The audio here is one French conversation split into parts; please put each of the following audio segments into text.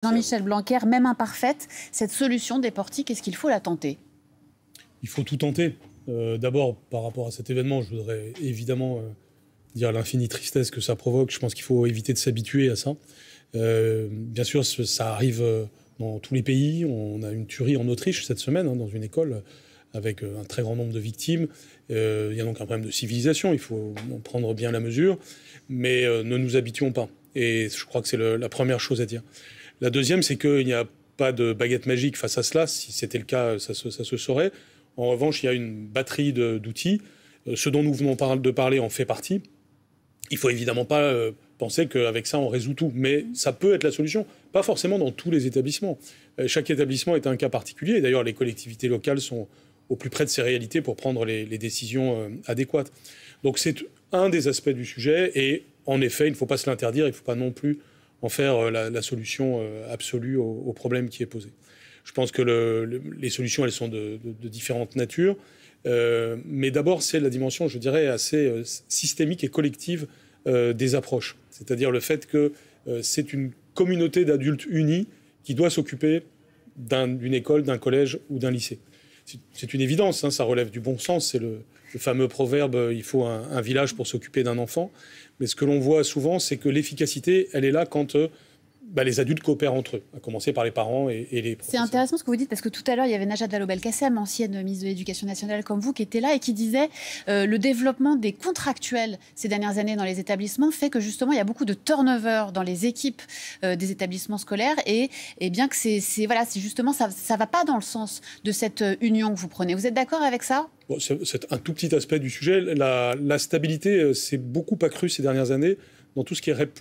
Jean-Michel Blanquer, même imparfaite, cette solution des portiques, est-ce qu'il faut la tenter? Il faut tout tenter. D'abord, par rapport à cet événement, je voudrais évidemment dire l'infinie tristesse que ça provoque. Je pense qu'il faut éviter de s'habituer à ça. Bien sûr, ça arrive dans tous les pays. On a une tuerie en Autriche cette semaine, dans une école, avec un très grand nombre de victimes. Il y a donc un problème de civilisation. Il faut en prendre bien la mesure. Mais ne nous habituons pas. Et je crois que c'est la première chose à dire. La deuxième, c'est qu'il n'y a pas de baguette magique face à cela. Si c'était le cas, ça se saurait. En revanche, il y a une batterie d'outils. Ce dont nous venons de parler en fait partie. Il ne faut évidemment pas penser qu'avec ça, on résout tout. Mais ça peut être la solution. Pas forcément dans tous les établissements. Chaque établissement est un cas particulier. Et d'ailleurs, les collectivités locales sont au plus près de ces réalités pour prendre les décisions adéquates. Donc c'est un des aspects du sujet. Et en effet, il ne faut pas se l'interdire. Il ne faut pas non plus en faire la solution absolue au problème qui est posé. Je pense que les solutions, elles sont de différentes natures. Mais d'abord, c'est la dimension, je dirais, assez systémique et collective des approches. C'est-à-dire le fait que c'est une communauté d'adultes unis qui doit s'occuper d'une école, d'un collège ou d'un lycée. C'est une évidence, ça relève du bon sens. C'est le fameux proverbe « il faut un village pour s'occuper d'un enfant ». Mais ce que l'on voit souvent, c'est que l'efficacité, elle est là quand les adultes coopèrent entre eux, à commencer par les parents et les professeurs. C'est intéressant ce que vous dites, parce que tout à l'heure, il y avait Najat Vallaud-Belkacem, ancienne ministre de l'Éducation nationale comme vous, qui était là et qui disait le développement des contractuels ces dernières années dans les établissements fait que justement, il y a beaucoup de turnover dans les équipes des établissements scolaires et bien que c'est justement, ça ne va pas dans le sens de cette union que vous prenez. Vous êtes d'accord avec ça ? Bon, c'est un tout petit aspect du sujet. La stabilité s'est beaucoup accrue ces dernières années dans tout ce qui est REP+,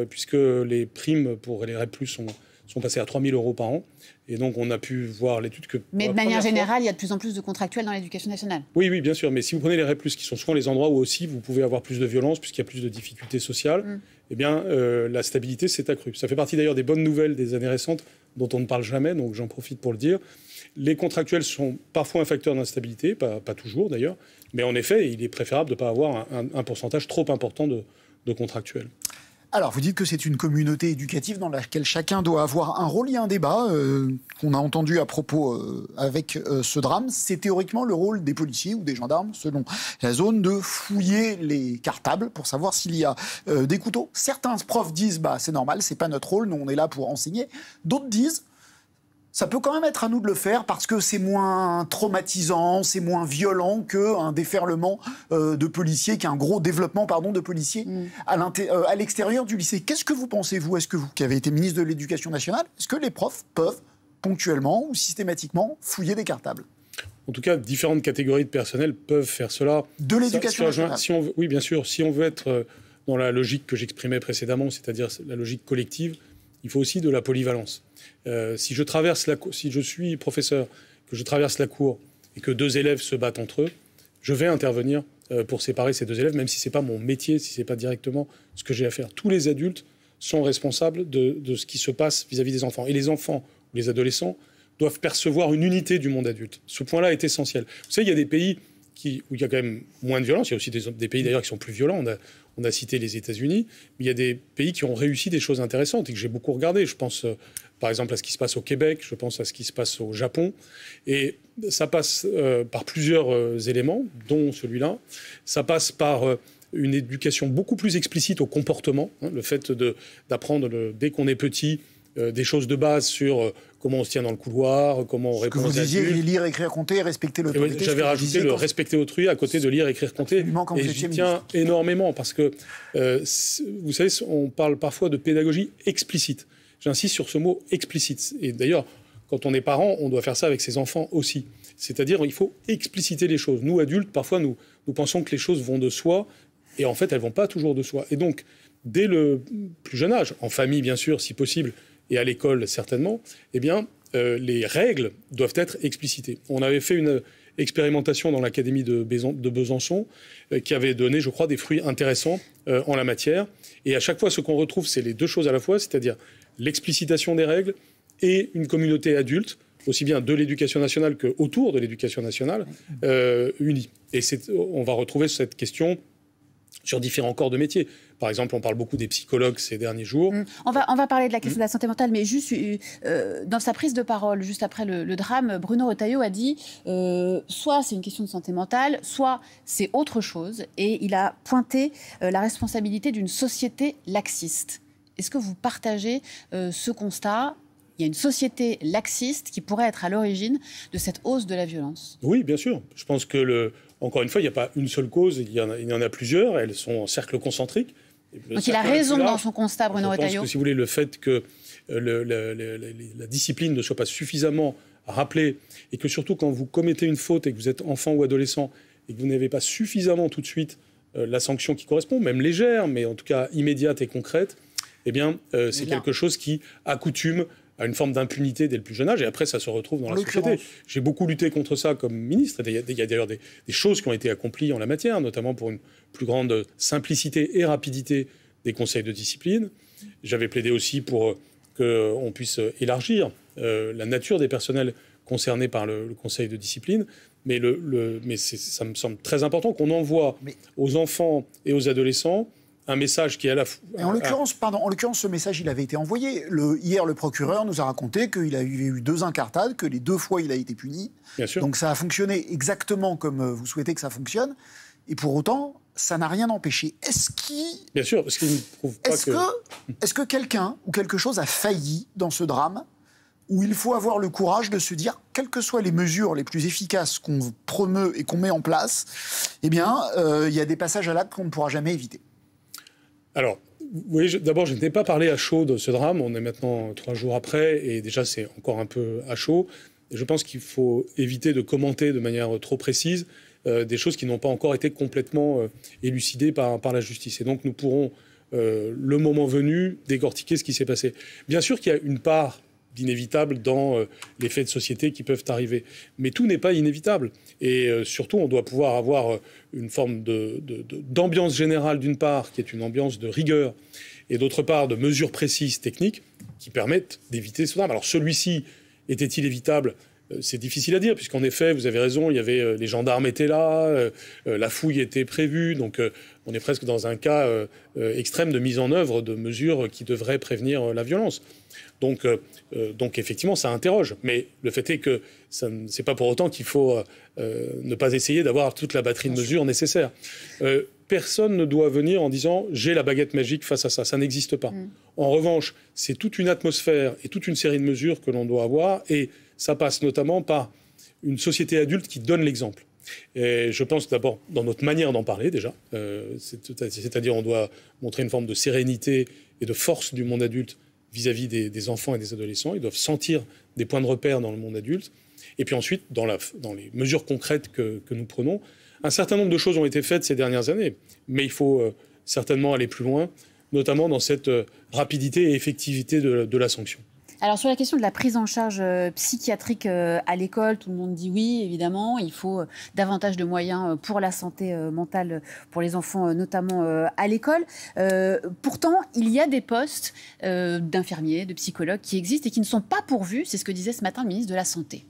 puisque les primes pour les REP+, sont passées à 3 000 € par an. Et donc, on a pu voir l'étude que... Mais de manière générale, il y a de plus en plus de contractuels dans l'éducation nationale. Oui, bien sûr. Mais si vous prenez les REP+, qui sont souvent les endroits où aussi vous pouvez avoir plus de violence, puisqu'il y a plus de difficultés sociales, eh bien, la stabilité s'est accrue. Ça fait partie d'ailleurs des bonnes nouvelles des années récentes, dont on ne parle jamais, donc j'en profite pour le dire. Les contractuels sont parfois un facteur d'instabilité, pas toujours d'ailleurs, mais en effet, il est préférable de ne pas avoir un pourcentage trop important de contractuels. Alors, vous dites que c'est une communauté éducative dans laquelle chacun doit avoir un rôle. Il y a un débat qu'on a entendu à propos avec ce drame. C'est théoriquement le rôle des policiers ou des gendarmes, selon la zone, de fouiller les cartables pour savoir s'il y a des couteaux. Certains profs disent « c'est normal, c'est pas notre rôle, nous on est là pour enseigner ». D'autres disent ça peut quand même être à nous de le faire parce que c'est moins traumatisant, c'est moins violent qu'un déferlement de policiers, qu'un gros développement de policiers à l'extérieur du lycée. Qu'est-ce que vous pensez, vous ? Est-ce que vous, qui avez été ministre de l'Éducation nationale, est-ce que les profs peuvent ponctuellement ou systématiquement fouiller des cartables ? En tout cas, différentes catégories de personnel peuvent faire cela. De l'éducation nationale. Oui, bien sûr. Si on veut être dans la logique que j'exprimais précédemment, c'est-à-dire la logique collective, il faut aussi de la polyvalence. Si je suis professeur, que je traverse la cour et que deux élèves se battent entre eux, je vais intervenir pour séparer ces deux élèves, même si ce n'est pas mon métier, si ce n'est pas directement ce que j'ai à faire. Tous les adultes sont responsables de ce qui se passe vis-à-vis des enfants. Et les enfants ou les adolescents doivent percevoir une unité du monde adulte. Ce point-là est essentiel. Vous savez, il y a des pays où il y a quand même moins de violence. Il y a aussi des pays d'ailleurs qui sont plus violents. On a cité les États-Unis, mais il y a des pays qui ont réussi des choses intéressantes et que j'ai beaucoup regardé. Je pense par exemple à ce qui se passe au Québec, je pense à ce qui se passe au Japon. Et ça passe par plusieurs éléments, dont celui-là. Ça passe par une éducation beaucoup plus explicite au comportement, le fait d'apprendre dès qu'on est petit des choses de base sur comment on se tient dans le couloir, comment on répond aux adultes. Vous disiez lire, écrire, compter, respecter l'autorité. J'avais rajouté le respecter autrui à côté de lire, écrire, compter. Et j'y tiens énormément parce que, vous savez, on parle parfois de pédagogie explicite. J'insiste sur ce mot explicite. Et d'ailleurs, quand on est parent, on doit faire ça avec ses enfants aussi. C'est-à-dire, il faut expliciter les choses. Nous, adultes, parfois, nous pensons que les choses vont de soi, et en fait, elles ne vont pas toujours de soi. Et donc, dès le plus jeune âge, en famille, bien sûr, si possible, et à l'école, certainement, eh bien, les règles doivent être explicitées. On avait fait une expérimentation dans l'académie de Besançon qui avait donné, je crois, des fruits intéressants en la matière. Et à chaque fois, ce qu'on retrouve, c'est les deux choses à la fois, c'est-à-dire l'explicitation des règles et une communauté adulte, aussi bien de l'éducation nationale qu'autour de l'éducation nationale, unie. Et on va retrouver cette question sur différents corps de métier. Par exemple, on parle beaucoup des psychologues ces derniers jours. On va parler de la question de la santé mentale, mais juste dans sa prise de parole, juste après le drame, Bruno Retailleau a dit soit c'est une question de santé mentale, soit c'est autre chose. Et il a pointé la responsabilité d'une société laxiste. Est-ce que vous partagez ce constat ? Il y a une société laxiste qui pourrait être à l'origine de cette hausse de la violence. Oui, bien sûr. Je pense que, encore une fois, il n'y a pas une seule cause, il y en a plusieurs. Elles sont en cercle concentrique. Donc il a raison dans son constat, Bruno Retailleau. Je pense que, si vous voulez, le fait que la discipline ne soit pas suffisamment rappelée, et que surtout quand vous commettez une faute et que vous êtes enfant ou adolescent, et que vous n'avez pas suffisamment tout de suite la sanction qui correspond, même légère, mais en tout cas immédiate et concrète, eh bien, c'est quelque chose qui accoutume à une forme d'impunité dès le plus jeune âge, et après ça se retrouve dans la société. J'ai beaucoup lutté contre ça comme ministre, et il y a d'ailleurs des choses qui ont été accomplies en la matière, notamment pour une plus grande simplicité et rapidité des conseils de discipline. J'avais plaidé aussi pour qu'on puisse élargir la nature des personnels concernés par le conseil de discipline, mais ça me semble très important qu'on envoie aux enfants et aux adolescents un message qui est à la fois... En l'occurrence, ce message, il avait été envoyé. Hier, le procureur nous a raconté qu'il avait eu 2 incartades, que les 2 fois, il a été puni. Bien sûr. Donc ça a fonctionné exactement comme vous souhaitez que ça fonctionne. Et pour autant, ça n'a rien empêché. Bien sûr, parce qu'il ne prouve pas Est-ce que quelqu'un ou quelque chose a failli dans ce drame où il faut avoir le courage de se dire, quelles que soient les mesures les plus efficaces qu'on promeut et qu'on met en place, eh bien, il y a des passages à l'acte qu'on ne pourra jamais éviter. Alors, vous voyez, d'abord, je n'ai pas parlé à chaud de ce drame. On est maintenant 3 jours après, et déjà, c'est encore un peu à chaud. Et je pense qu'il faut éviter de commenter de manière trop précise des choses qui n'ont pas encore été complètement élucidées par la justice. Et donc, nous pourrons, le moment venu, décortiquer ce qui s'est passé. Bien sûr qu'il y a une part d'inévitable dans les faits de société qui peuvent arriver. Mais tout n'est pas inévitable. Et surtout, on doit pouvoir avoir une forme d'ambiance générale, d'une part, qui est une ambiance de rigueur, et d'autre part, de mesures précises, techniques, qui permettent d'éviter ce drame. Alors celui-ci, était-il évitable ? C'est difficile à dire, puisqu'en effet, vous avez raison, il y avait, les gendarmes étaient là, la fouille était prévue, donc on est presque dans un cas extrême de mise en œuvre de mesures qui devraient prévenir la violence. Donc effectivement, ça interroge. Mais le fait est que ce n'est pas pour autant qu'il faut ne pas essayer d'avoir toute la batterie de mesures nécessaires. Personne ne doit venir en disant « j'ai la baguette magique face à ça ». Ça n'existe pas. En revanche, c'est toute une atmosphère et toute une série de mesures que l'on doit avoir, et ça passe notamment par une société adulte qui donne l'exemple. Et je pense d'abord dans notre manière d'en parler déjà, c'est-à-dire on doit montrer une forme de sérénité et de force du monde adulte vis-à-vis des enfants et des adolescents. Ils doivent sentir des points de repère dans le monde adulte. Et puis ensuite, dans les mesures concrètes que nous prenons, un certain nombre de choses ont été faites ces dernières années, mais il faut certainement aller plus loin, notamment dans cette rapidité et effectivité de la sanction. Alors sur la question de la prise en charge psychiatrique à l'école, tout le monde dit oui, évidemment. Il faut davantage de moyens pour la santé mentale pour les enfants, notamment à l'école. Pourtant, il y a des postes d'infirmiers, de psychologues qui existent et qui ne sont pas pourvus. C'est ce que disait ce matin le ministre de la Santé.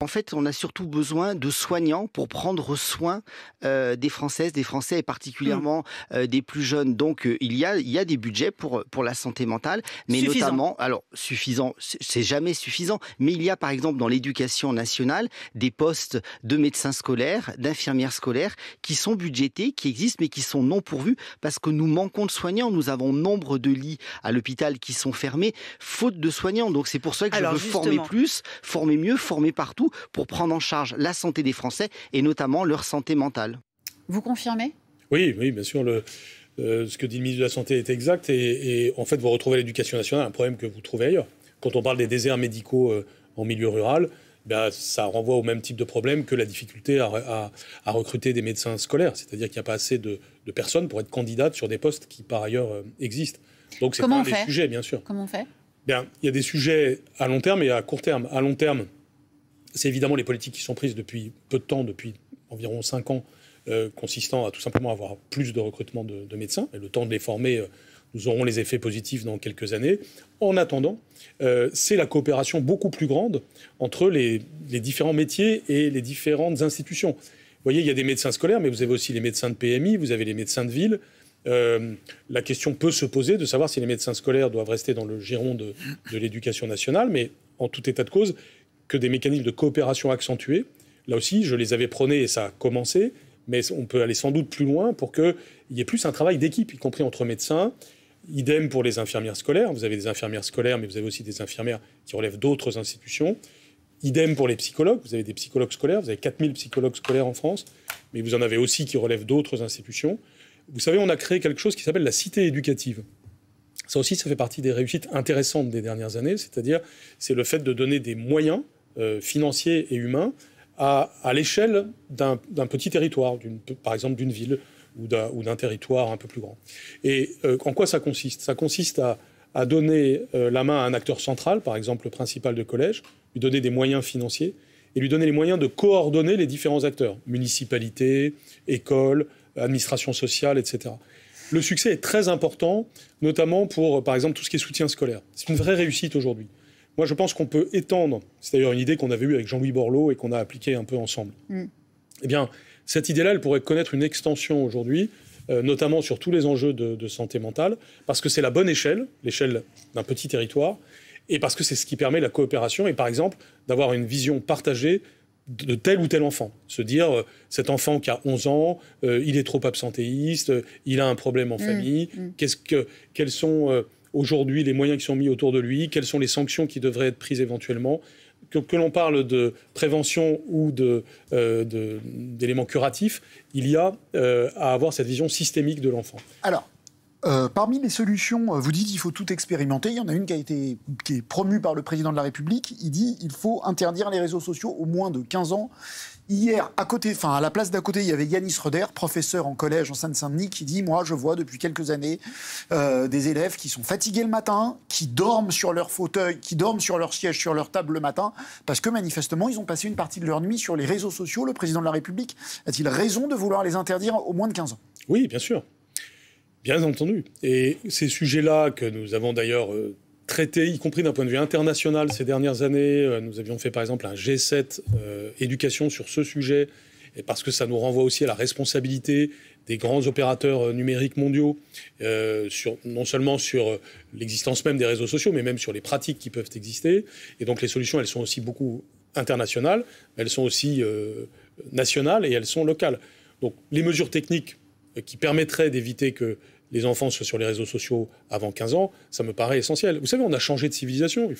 En fait, on a surtout besoin de soignants pour prendre soin des Françaises, des Français et particulièrement des plus jeunes. Donc, il y a des budgets pour la santé mentale, mais notamment, alors suffisant, c'est jamais suffisant, mais il y a par exemple dans l'éducation nationale des postes de médecins scolaires, d'infirmières scolaires qui sont budgétés, qui existent, mais qui sont non pourvus parce que nous manquons de soignants. Nous avons nombre de lits à l'hôpital qui sont fermés, faute de soignants. Donc, c'est pour ça que je veux former plus, former mieux, former partout, pour prendre en charge la santé des Français et notamment leur santé mentale. Vous confirmez ? Oui, bien sûr. Ce que dit le ministre de la Santé est exact. Et en fait, vous retrouvez à l'Éducation nationale un problème que vous trouvez ailleurs. Quand on parle des déserts médicaux en milieu rural, ça renvoie au même type de problème que la difficulté à recruter des médecins scolaires. C'est-à-dire qu'il n'y a pas assez de personnes pour être candidates sur des postes qui, par ailleurs, existent. Donc, c'est un des sujets, bien sûr. Comment on fait ? Il y a des sujets à long terme et à court terme. À long terme, c'est évidemment les politiques qui sont prises depuis peu de temps, depuis environ 5 ans, consistant à tout simplement avoir plus de recrutement de médecins. Et le temps de les former, nous aurons les effets positifs dans quelques années. En attendant, c'est la coopération beaucoup plus grande entre les différents métiers et les différentes institutions. voyez, il y a des médecins scolaires, mais vous avez aussi les médecins de PMI, vous avez les médecins de ville. La question peut se poser de savoir si les médecins scolaires doivent rester dans le giron de l'éducation nationale, mais en tout état de cause, que des mécanismes de coopération accentués. Là aussi, je les avais prônés et ça a commencé, mais on peut aller sans doute plus loin pour qu'il y ait plus un travail d'équipe, y compris entre médecins. Idem pour les infirmières scolaires. Vous avez des infirmières scolaires, mais vous avez aussi des infirmières qui relèvent d'autres institutions. Idem pour les psychologues. Vous avez des psychologues scolaires. Vous avez 4000 psychologues scolaires en France, mais vous en avez aussi qui relèvent d'autres institutions. Vous savez, on a créé quelque chose qui s'appelle la cité éducative. Ça aussi, ça fait partie des réussites intéressantes des dernières années, c'est-à-dire c'est le fait de donner des moyens financiers et humains à l'échelle d'un petit territoire, par exemple d'une ville ou d'un territoire un peu plus grand. Et en quoi ça consiste ? Ça consiste à donner la main à un acteur central, par exemple le principal de collège, lui donner des moyens financiers et lui donner les moyens de coordonner les différents acteurs, municipalités, écoles, administration sociale, etc. Le succès est très important, notamment pour, par exemple, tout ce qui est soutien scolaire. C'est une vraie réussite aujourd'hui. Moi, je pense qu'on peut étendre, c'est d'ailleurs une idée qu'on avait eue avec Jean-Louis Borloo et qu'on a appliquée un peu ensemble. Eh bien, cette idée-là, elle pourrait connaître une extension aujourd'hui, notamment sur tous les enjeux de santé mentale, parce que c'est la bonne échelle, l'échelle d'un petit territoire, et parce que c'est ce qui permet la coopération et, par exemple, d'avoir une vision partagée de tel ou tel enfant. Se dire, cet enfant qui a 11 ans, il est trop absentéiste, il a un problème en famille, quels sont aujourd'hui les moyens qui sont mis autour de lui, quelles sont les sanctions qui devraient être prises éventuellement, que l'on parle de prévention ou d'éléments curatifs, il y a à avoir cette vision systémique de l'enfant. Alors, parmi les solutions, vous dites qu'il faut tout expérimenter. Il y en a une qui est promue par le président de la République. Il dit qu'il faut interdire les réseaux sociaux au moins de 15 ans. Hier, à la place d'à côté, il y avait Yanis Roeder, professeur en collège en Seine-Saint-Denis, qui dit « Moi, je vois depuis quelques années des élèves qui sont fatigués le matin, qui dorment sur leur fauteuil, qui dorment sur leur siège, sur leur table le matin, parce que manifestement, ils ont passé une partie de leur nuit sur les réseaux sociaux. Le président de la République a-t-il raison de vouloir les interdire au moins de 15 ans ?» Oui, bien sûr. Bien entendu. Et ces sujets-là que nous avons d'ailleurs traités, y compris d'un point de vue international ces dernières années, nous avions fait par exemple un G7 éducation sur ce sujet, et parce que ça nous renvoie aussi à la responsabilité des grands opérateurs numériques mondiaux, non seulement sur l'existence même des réseaux sociaux, mais même sur les pratiques qui peuvent exister. Et donc les solutions, elles sont aussi beaucoup internationales, mais elles sont aussi nationales et elles sont locales. Donc les mesures techniques qui permettraient d'éviter que les enfants soient sur les réseaux sociaux avant 15 ans, ça me paraît essentiel. Vous savez, on a changé de civilisation,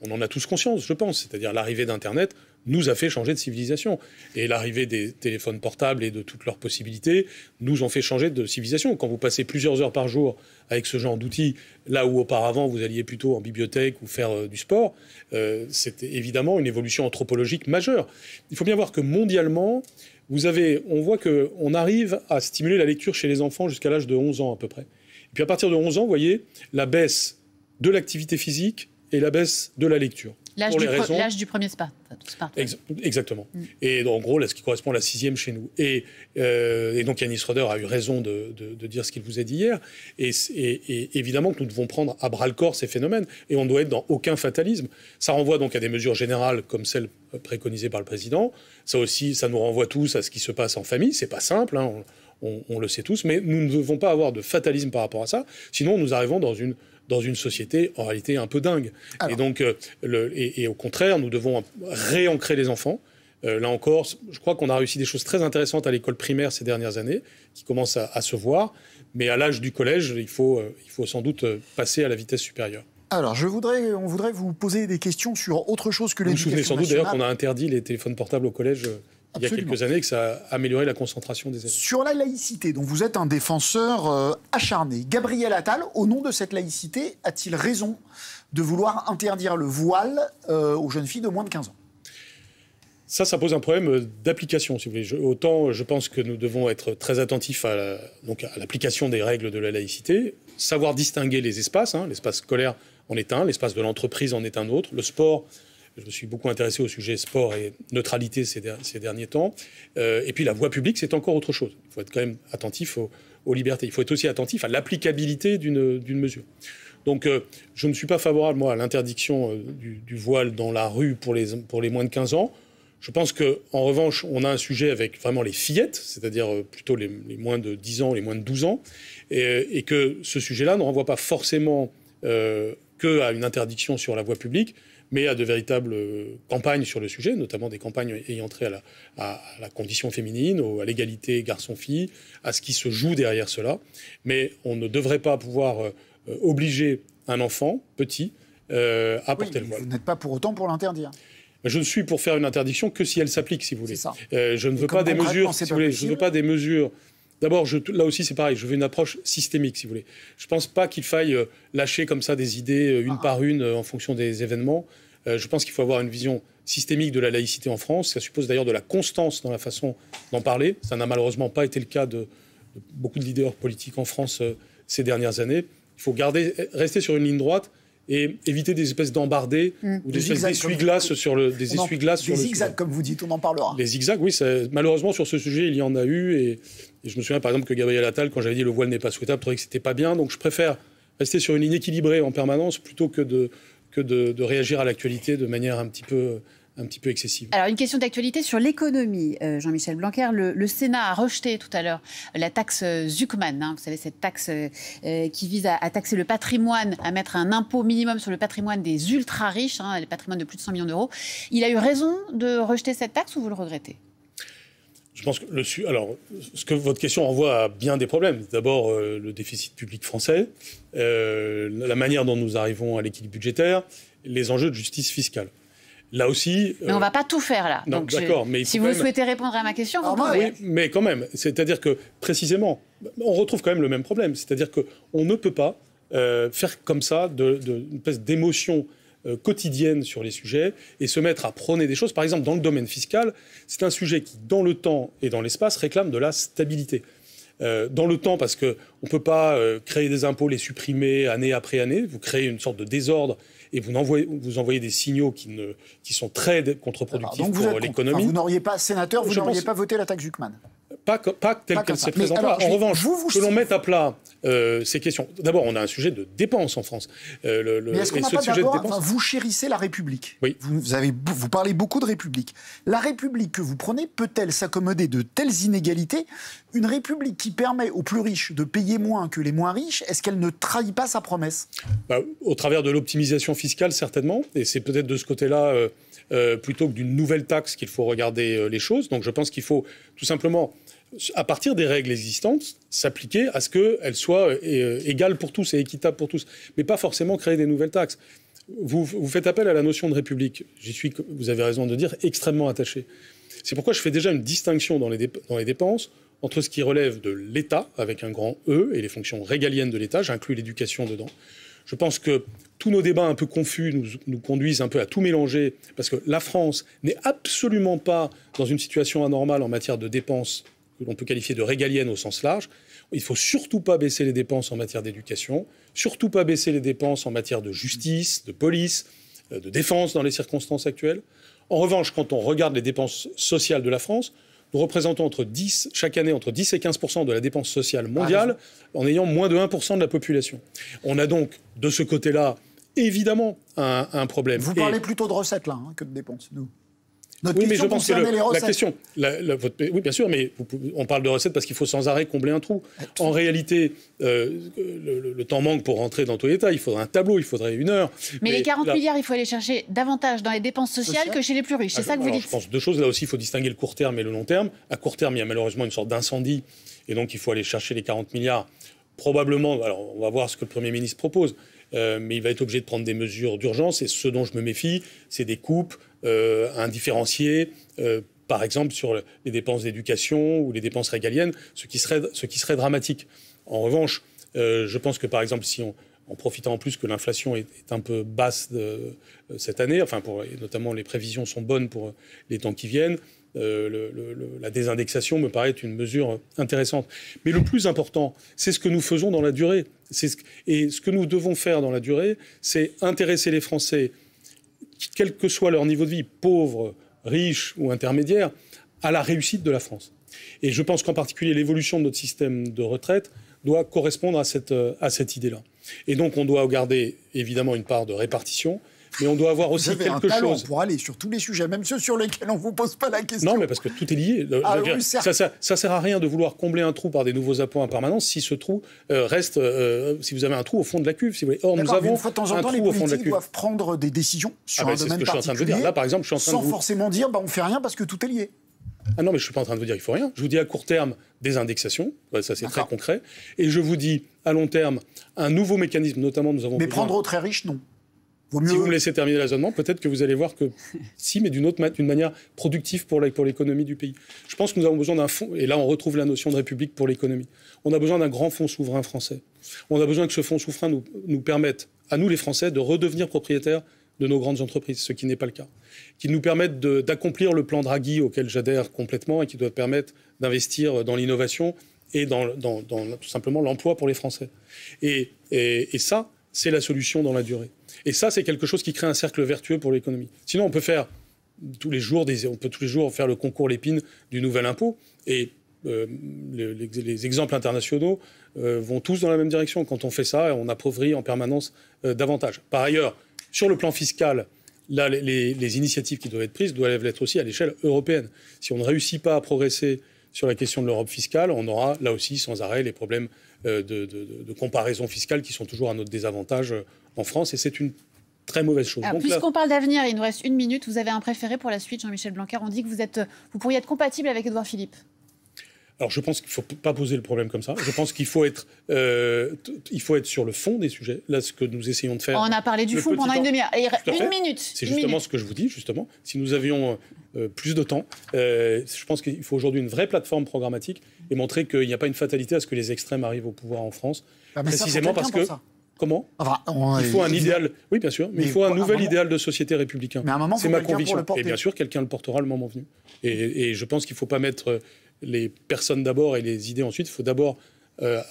on en a tous conscience, je pense. C'est-à-dire l'arrivée d'Internet nous a fait changer de civilisation. Et l'arrivée des téléphones portables et de toutes leurs possibilités nous ont fait changer de civilisation. Quand vous passez plusieurs heures par jour avec ce genre d'outils, là où auparavant vous alliez plutôt en bibliothèque ou faire du sport, c'était évidemment une évolution anthropologique majeure. Il faut bien voir que mondialement, on voit qu'on arrive à stimuler la lecture chez les enfants jusqu'à l'âge de 11 ans à peu près. Et puis à partir de 11 ans, vous voyez, la baisse de l'activité physique et la baisse de la lecture. L'âge du premier smartphone. Exactement. Et en gros, là, ce qui correspond à la 6e chez nous. Et donc Yanis Roeder a eu raison de dire ce qu'il vous a dit hier. Et évidemment que nous devons prendre à bras-le-corps ces phénomènes. Et on ne doit être dans aucun fatalisme. Ça renvoie donc à des mesures générales comme celles préconisées par le président. Ça aussi, ça nous renvoie tous à ce qui se passe en famille. C'est pas simple, hein, on le sait tous. Mais nous ne devons pas avoir de fatalisme par rapport à ça. Sinon, nous arrivons dans une société, en réalité, un peu dingue. Alors. Et donc, au contraire, nous devons réancrer les enfants. Là encore, je crois qu'on a réussi des choses très intéressantes à l'école primaire ces dernières années, qui commencent à se voir. Mais à l'âge du collège, il faut sans doute passer à la vitesse supérieure. Alors, on voudrait vous poser des questions sur autre chose que l'éducation nationale. Vous vous souvenez sans doute d'ailleurs qu'on a interdit les téléphones portables au collège il y a quelques années, que ça a amélioré la concentration des élèves. Sur la laïcité, dont vous êtes un défenseur acharné, Gabriel Attal, au nom de cette laïcité, a-t-il raison de vouloir interdire le voile aux jeunes filles de moins de 15 ans ? Ça pose un problème d'application, si vous voulez. Autant, je pense que nous devons être très attentifs à l'application des règles de la laïcité, savoir distinguer les espaces. L'espace scolaire en est un, l'espace de l'entreprise en est un autre, le sport. Je me suis beaucoup intéressé au sujet sport et neutralité ces derniers temps. Et puis la voie publique, c'est encore autre chose. Il faut être quand même attentif aux libertés. Il faut être aussi attentif à l'applicabilité d'une mesure. Donc je ne suis pas favorable, moi, à l'interdiction du voile dans la rue pour les moins de 15 ans. Je pense qu'en revanche, on a un sujet avec vraiment les fillettes, c'est-à-dire plutôt les moins de 10 ans, les moins de 12 ans, et que ce sujet-là ne renvoie pas forcément qu'à une interdiction sur la voie publique, mais à de véritables campagnes sur le sujet, notamment des campagnes ayant trait à la condition féminine, à l'égalité garçon-fille, à ce qui se joue derrière cela. Mais on ne devrait pas pouvoir obliger un enfant petit à porter le voile. Vous n'êtes pas pour autant pour l'interdire. Je ne suis pour faire une interdiction que si elle s'applique, si vous voulez. C'est ça. Je ne veux pas des mesures, si vous voulez. Je ne veux pas des mesures. D'abord, là aussi, c'est pareil. Je veux une approche systémique, si vous voulez. Je ne pense pas qu'il faille lâcher comme ça des idées une par une en fonction des événements. Je pense qu'il faut avoir une vision systémique de la laïcité en France. Ça suppose d'ailleurs de la constance dans la façon d'en parler. Ça n'a malheureusement pas été le cas de beaucoup de leaders politiques en France ces dernières années. Il faut rester sur une ligne droite et éviter des espèces d'embardées ou des espèces d'essuie-glaces sur le Des zigzags, comme vous dites, on en parlera. Les zigzags, oui, malheureusement, sur ce sujet, il y en a eu. Et je me souviens, par exemple, que Gabriel Attal, quand j'avais dit le voile n'est pas souhaitable, trouvait que c'était pas bien. Donc je préfère rester sur une ligne équilibrée en permanence plutôt que de réagir à l'actualité de manière un petit peu excessive. Alors, une question d'actualité sur l'économie. Jean-Michel Blanquer, le Sénat a rejeté tout à l'heure la taxe Zuckman. Vous savez, cette taxe qui vise à taxer le patrimoine, à mettre un impôt minimum sur le patrimoine des ultra-riches, les patrimoines de plus de 100 millions d'euros. Il a eu raison de rejeter cette taxe ou vous le regrettez ? Je pense que votre question renvoie à bien des problèmes. D'abord, le déficit public français, la manière dont nous arrivons à l'équilibre budgétaire, les enjeux de justice fiscale. Là aussi... Mais on ne va pas tout faire, là. Non, donc d'accord, mais si vous souhaitez répondre à ma question, vous pouvez. Oui, mais quand même. C'est-à-dire que, précisément, on retrouve quand même le même problème. C'est-à-dire qu'on ne peut pas faire comme ça une espèce d'émotion quotidienne sur les sujets et se mettre à prôner des choses. Par exemple, dans le domaine fiscal, c'est un sujet qui, dans le temps et dans l'espace, réclame de la stabilité. Dans le temps, parce qu'on ne peut pas créer des impôts, les supprimer année après année. Vous créez une sorte de désordre et vous envoyez des signaux qui sont très contre-productifs pour l'économie. Vous n'auriez pas, sénateur, vous n'auriez pas voté la taxe Zuckman. Pas telle qu'elle s'est présentée. En revanche, que l'on mette à plat ces questions. D'abord, on a un sujet de dépenses en France. Mais est-ce qu'on n'a pas d'abord... vous chérissez la République. Oui. Vous parlez beaucoup de République. La République que vous prenez peut-elle s'accommoder de telles inégalités ? Une République qui permet aux plus riches de payer moins que les moins riches, est-ce qu'elle ne trahit pas sa promesse ? Au travers de l'optimisation fiscale, certainement. Et c'est peut-être de ce côté-là, plutôt que d'une nouvelle taxe, qu'il faut regarder les choses. Donc je pense qu'il faut tout simplement, à partir des règles existantes, s'appliquer à ce qu'elles soient égales pour tous et équitables pour tous. Mais pas forcément créer des nouvelles taxes. Vous faites appel à la notion de République. J'y suis, vous avez raison de dire, extrêmement attaché. C'est pourquoi je fais déjà une distinction dans les dépenses entre ce qui relève de l'État, avec un grand E, et les fonctions régaliennes de l'État. J'inclus l'éducation dedans. Je pense que tous nos débats un peu confus nous conduisent un peu à tout mélanger, parce que la France n'est absolument pas dans une situation anormale en matière de dépenses que l'on peut qualifier de régaliennes au sens large. Il ne faut surtout pas baisser les dépenses en matière d'éducation, surtout pas baisser les dépenses en matière de justice, de police, de défense dans les circonstances actuelles. En revanche, quand on regarde les dépenses sociales de la France, nous représentons chaque année entre 10 et 15% de la dépense sociale mondiale, en ayant moins de 1% de la population. On a donc, de ce côté-là, évidemment, un problème. Vous parlez plutôt de recettes, là, que de dépenses, nous. Oui, mais je pense que la question... oui, bien sûr, mais on parle de recettes parce qu'il faut sans arrêt combler un trou. En réalité, le temps manque pour rentrer dans tous les détails. Il faudrait un tableau, il faudrait 1 heure. Mais les 40 milliards, il faut aller chercher davantage dans les dépenses sociales que chez les plus riches. C'est ça que vous dites. Je pense 2 choses. Là aussi, il faut distinguer le court terme et le long terme. À court terme, il y a malheureusement une sorte d'incendie. Et donc, il faut aller chercher les 40 milliards. Probablement, alors on va voir ce que le Premier ministre propose. Mais il va être obligé de prendre des mesures d'urgence. Et ce dont je me méfie, c'est des coupes indifférenciées, par exemple sur les dépenses d'éducation ou les dépenses régaliennes, ce qui serait dramatique. En revanche, je pense que, par exemple, si en profitant en plus que l'inflation est un peu basse cette année, notamment les prévisions sont bonnes pour les temps qui viennent, la désindexation me paraît une mesure intéressante. Mais le plus important, c'est ce que nous faisons dans la durée. Et ce que nous devons faire dans la durée, c'est intéresser les Français, quel que soit leur niveau de vie, pauvres, riches ou intermédiaires, à la réussite de la France. Et je pense qu'en particulier l'évolution de notre système de retraite doit correspondre à cette idée-là. Et donc on doit garder évidemment une part de répartition, mais on doit avoir aussi vous avez quelque un talent chose. pour aller sur tous les sujets, même ceux sur lesquels on ne vous pose pas la question. Non, mais parce que tout est lié. Oui, ça sert à rien de vouloir combler un trou par des nouveaux apports en permanence si ce trou reste, si vous avez un trou au fond de la cuve. Si vous voulez. Or, nous avons une fois de temps en temps, les politiques doivent prendre des décisions sur un domaine particulier, là, par exemple, je suis en train sans forcément dire on fait rien parce que tout est lié. Ah non, mais je ne suis pas en train de vous dire qu'il faut rien. Je vous dis à court terme des indexations, ça c'est très concret. Et je vous dis à long terme un nouveau mécanisme, notamment nous avons. Mais prendre aux très riches, non. Vaut mieux... Si vous me laissez terminer le raisonnement, peut-être que vous allez voir que si, mais d'une manière productive pour l'économie du pays. Je pense que nous avons besoin d'un fonds, et là on retrouve la notion de république pour l'économie. On a besoin d'un grand fonds souverain français. On a besoin que ce fonds souverain nous permette, à nous les Français, de redevenir propriétaires de nos grandes entreprises, ce qui n'est pas le cas. Qui nous permettent d'accomplir le plan Draghi auquel j'adhère complètement et qui doit permettre d'investir dans l'innovation et dans tout simplement l'emploi pour les Français. Et ça, c'est la solution dans la durée. Et ça, c'est quelque chose qui crée un cercle vertueux pour l'économie. Sinon, on peut tous les jours faire le concours Lépine du nouvel impôt. Et les exemples internationaux vont tous dans la même direction. Quand on fait ça, on appauvrit en permanence davantage. Par ailleurs, sur le plan fiscal, là, les initiatives qui doivent être prises doivent être aussi à l'échelle européenne. Si on ne réussit pas à progresser sur la question de l'Europe fiscale, on aura là aussi sans arrêt les problèmes de comparaison fiscale qui sont toujours à notre désavantage en France. Et c'est une très mauvaise chose. Puisqu'on parle d'avenir, il nous reste 1 minute. Vous avez un préféré pour la suite, Jean-Michel Blanquer. On dit que vous pourriez être compatible avec Édouard Philippe. Alors je pense qu'il ne faut pas poser le problème comme ça. Je pense qu'il faut être sur le fond des sujets. Là, ce que nous essayons de faire... On a parlé du fond pendant une demi-heure. Une minute. C'est justement ce que je vous dis, justement. Si nous avions plus de temps, je pense qu'il faut aujourd'hui une vraie plateforme programmatique et montrer qu'il n'y a pas une fatalité à ce que les extrêmes arrivent au pouvoir en France. Précisément parce que... Comment ? Il faut un idéal... Oui, bien sûr, mais il faut un nouvel idéal de société républicain. C'est ma conviction. Et bien sûr, quelqu'un le portera le moment venu. Et je pense qu'il ne faut pas mettre les personnes d'abord et les idées ensuite. Il faut d'abord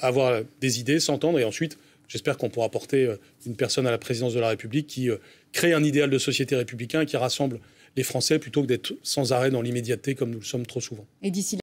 avoir des idées, s'entendre, et ensuite, j'espère qu'on pourra porter une personne à la présidence de la République qui crée un idéal de société républicain et qui rassemble les Français plutôt que d'être sans arrêt dans l'immédiateté comme nous le sommes trop souvent. Et d'ici